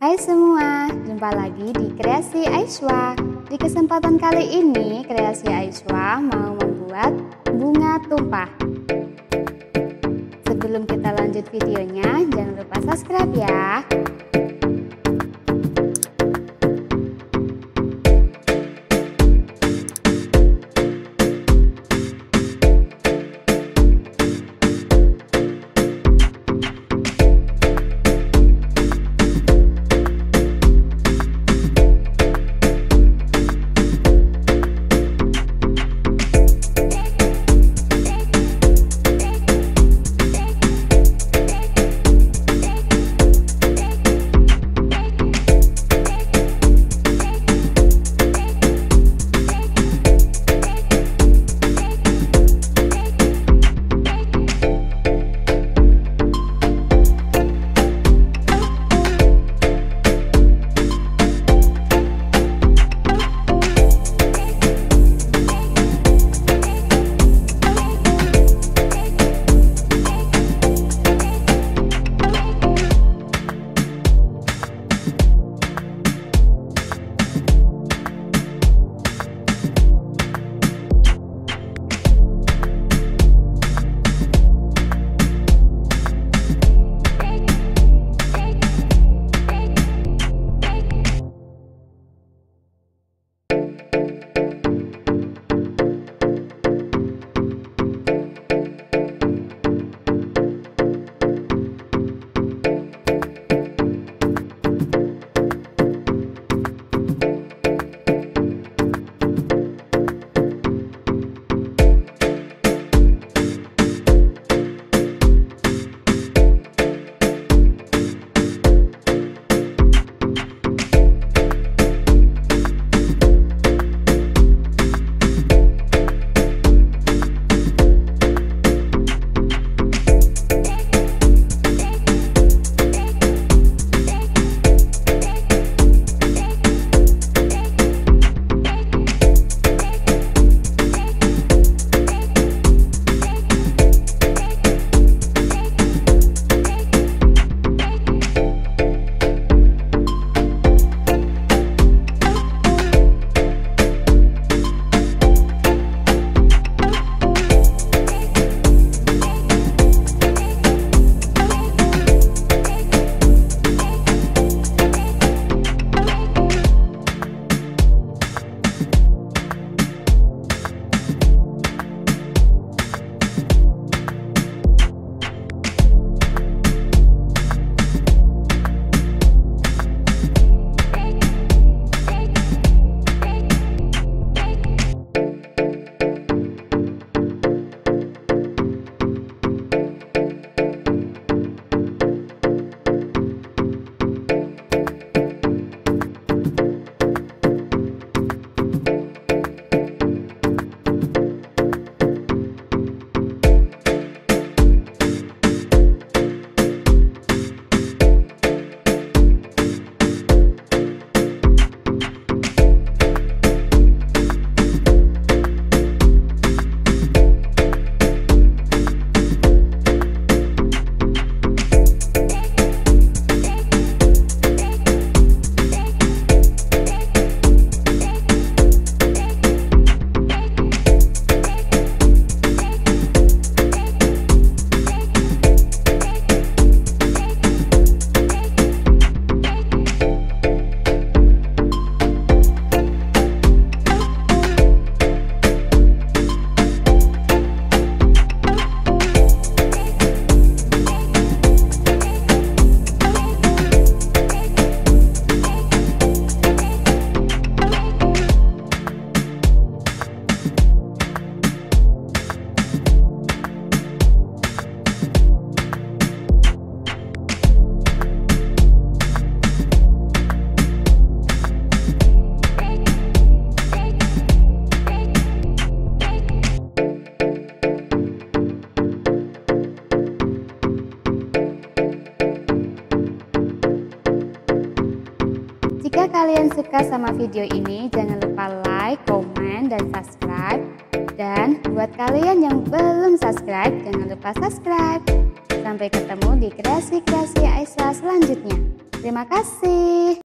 Hai semua, jumpa lagi di Kreasi Aiswa. Di kesempatan kali ini, Kreasi Aiswa mau membuat bunga tumpah. Sebelum kita lanjut videonya, jangan lupa subscribe ya. Jika kalian suka sama video ini, jangan lupa like, komen, dan subscribe. Dan buat kalian yang belum subscribe, jangan lupa subscribe. Sampai ketemu di kreasi-kreasi Aisyah selanjutnya. Terima kasih.